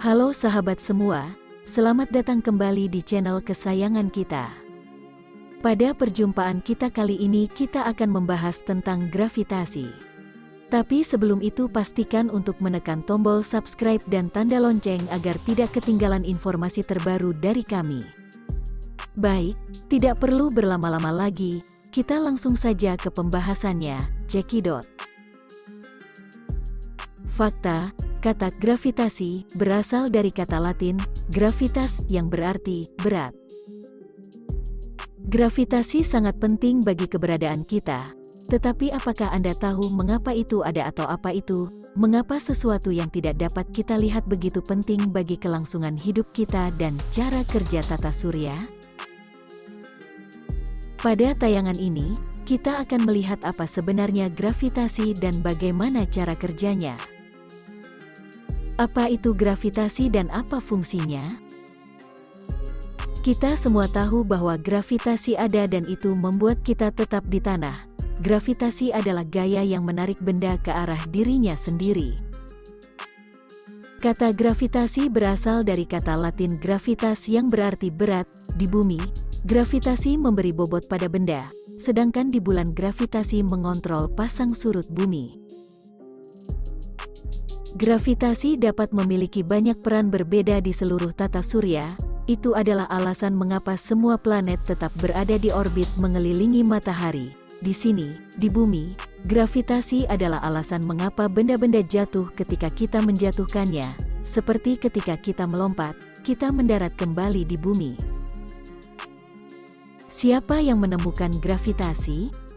Halo sahabat semua, selamat datang kembali di channel kesayangan kita. Pada perjumpaan kita kali ini kita akan membahas tentang gravitasi. Tapi sebelum itu pastikan untuk menekan tombol subscribe dan tanda lonceng agar tidak ketinggalan informasi terbaru dari kami. Baik, tidak perlu berlama-lama lagi, kita langsung saja ke pembahasannya, cekidot. Fakta. Kata gravitasi berasal dari kata Latin, gravitas yang berarti berat. Gravitasi sangat penting bagi keberadaan kita. Tetapi apakah Anda tahu mengapa itu ada atau apa itu? Mengapa sesuatu yang tidak dapat kita lihat begitu penting bagi kelangsungan hidup kita dan cara kerja tata surya? Pada tayangan ini, kita akan melihat apa sebenarnya gravitasi dan bagaimana cara kerjanya. Apa itu gravitasi dan apa fungsinya? Kita semua tahu bahwa gravitasi ada dan itu membuat kita tetap di tanah. Gravitasi adalah gaya yang menarik benda ke arah dirinya sendiri. Kata gravitasi berasal dari kata Latin gravitas yang berarti berat. Di bumi, gravitasi memberi bobot pada benda, sedangkan di bulan gravitasi mengontrol pasang surut bumi. Gravitasi dapat memiliki banyak peran berbeda di seluruh tata surya. Itu adalah alasan mengapa semua planet tetap berada di orbit mengelilingi matahari. Di sini, di bumi, gravitasi adalah alasan mengapa benda-benda jatuh ketika kita menjatuhkannya, seperti ketika kita melompat, kita mendarat kembali di bumi. Siapa yang menemukan gravitasi?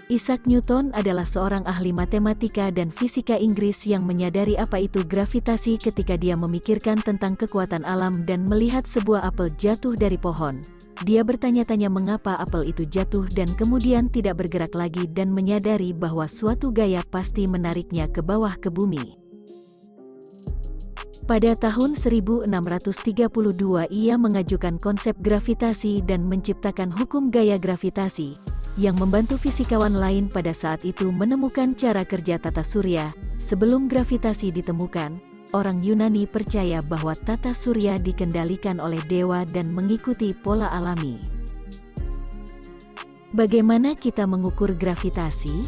Isaac Newton adalah seorang ahli matematika dan fisika Inggris yang menyadari apa itu gravitasi ketika dia memikirkan tentang kekuatan alam dan melihat sebuah apel jatuh dari pohon. Dia bertanya-tanya mengapa apel itu jatuh dan kemudian tidak bergerak lagi dan menyadari bahwa suatu gaya pasti menariknya ke bawah ke bumi. Pada tahun 1632 ia mengajukan konsep gravitasi dan menciptakan hukum gaya gravitasi, yang membantu fisikawan lain pada saat itu menemukan cara kerja tata surya. Sebelum gravitasi ditemukan, orang Yunani percaya bahwa tata surya dikendalikan oleh dewa dan mengikuti pola alami. Bagaimana kita mengukur gravitasi?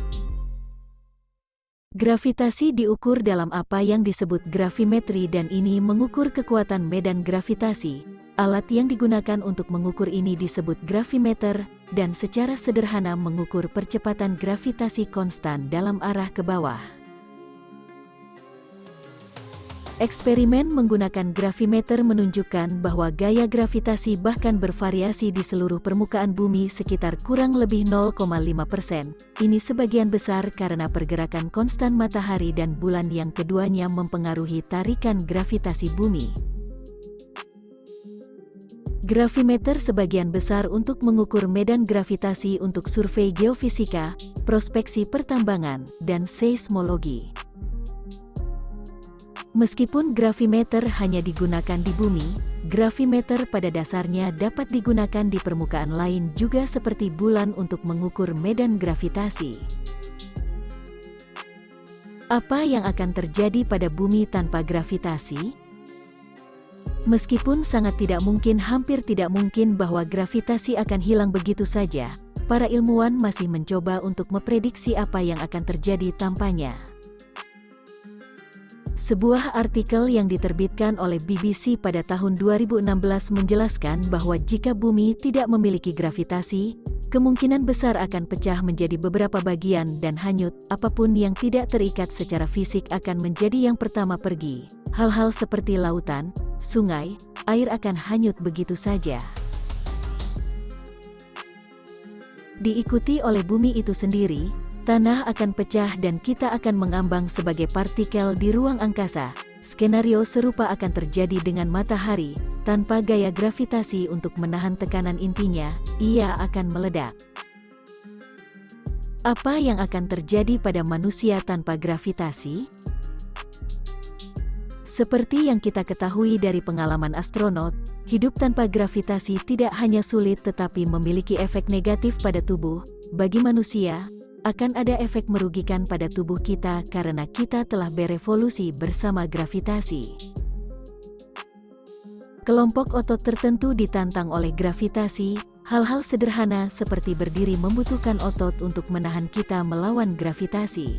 Gravitasi diukur dalam apa yang disebut gravimetri dan ini mengukur kekuatan medan gravitasi. Alat yang digunakan untuk mengukur ini disebut gravimeter, dan secara sederhana mengukur percepatan gravitasi konstan dalam arah ke bawah. Eksperimen menggunakan gravimeter menunjukkan bahwa gaya gravitasi bahkan bervariasi di seluruh permukaan bumi sekitar kurang lebih 0,5%. Ini sebagian besar karena pergerakan konstan matahari dan bulan yang keduanya mempengaruhi tarikan gravitasi bumi. Gravimeter sebagian besar untuk mengukur medan gravitasi untuk survei geofisika, prospeksi pertambangan, dan seismologi. Meskipun gravimeter hanya digunakan di bumi, gravimeter pada dasarnya dapat digunakan di permukaan lain juga seperti bulan untuk mengukur medan gravitasi. Apa yang akan terjadi pada bumi tanpa gravitasi? Meskipun sangat tidak mungkin, hampir tidak mungkin bahwa gravitasi akan hilang begitu saja, para ilmuwan masih mencoba untuk memprediksi apa yang akan terjadi tanpanya. Sebuah artikel yang diterbitkan oleh BBC pada tahun 2016 menjelaskan bahwa jika bumi tidak memiliki gravitasi, kemungkinan besar akan pecah menjadi beberapa bagian dan hanyut. Apapun yang tidak terikat secara fisik akan menjadi yang pertama pergi. Hal-hal seperti lautan, sungai, air akan hanyut begitu saja. Diikuti oleh bumi itu sendiri, tanah akan pecah dan kita akan mengambang sebagai partikel di ruang angkasa. Skenario serupa akan terjadi dengan matahari. Tanpa gaya gravitasi untuk menahan tekanan intinya, ia akan meledak. Apa yang akan terjadi pada manusia tanpa gravitasi? Seperti yang kita ketahui dari pengalaman astronot, hidup tanpa gravitasi tidak hanya sulit tetapi memiliki efek negatif pada tubuh. Bagi manusia, akan ada efek merugikan pada tubuh kita karena kita telah berevolusi bersama gravitasi. Kelompok otot tertentu ditantang oleh gravitasi. Hal-hal sederhana seperti berdiri membutuhkan otot untuk menahan kita melawan gravitasi.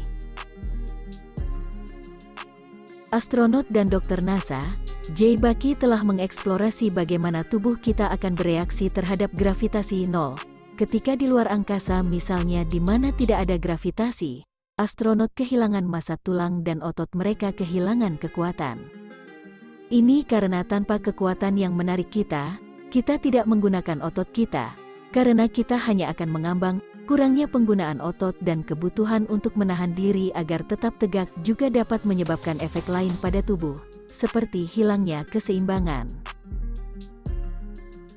Astronot dan dokter NASA, Jay Bucky telah mengeksplorasi bagaimana tubuh kita akan bereaksi terhadap gravitasi nol. Ketika di luar angkasa misalnya di mana tidak ada gravitasi, astronot kehilangan massa tulang dan otot mereka kehilangan kekuatan. Ini karena tanpa kekuatan yang menarik kita tidak menggunakan otot kita, karena kita hanya akan mengambang. Kurangnya penggunaan otot dan kebutuhan untuk menahan diri agar tetap tegak juga dapat menyebabkan efek lain pada tubuh, seperti hilangnya keseimbangan.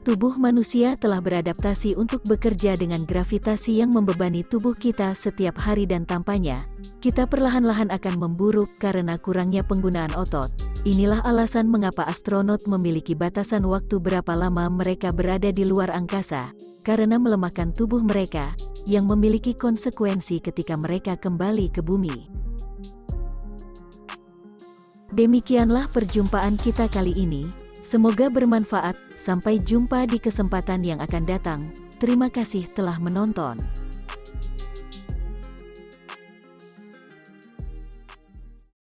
Tubuh manusia telah beradaptasi untuk bekerja dengan gravitasi yang membebani tubuh kita setiap hari dan tampaknya, kita perlahan-lahan akan memburuk karena kurangnya penggunaan otot. Inilah alasan mengapa astronot memiliki batasan waktu berapa lama mereka berada di luar angkasa, karena melemahkan tubuh mereka, yang memiliki konsekuensi ketika mereka kembali ke bumi. Demikianlah perjumpaan kita kali ini, semoga bermanfaat, sampai jumpa di kesempatan yang akan datang. Terima kasih telah menonton.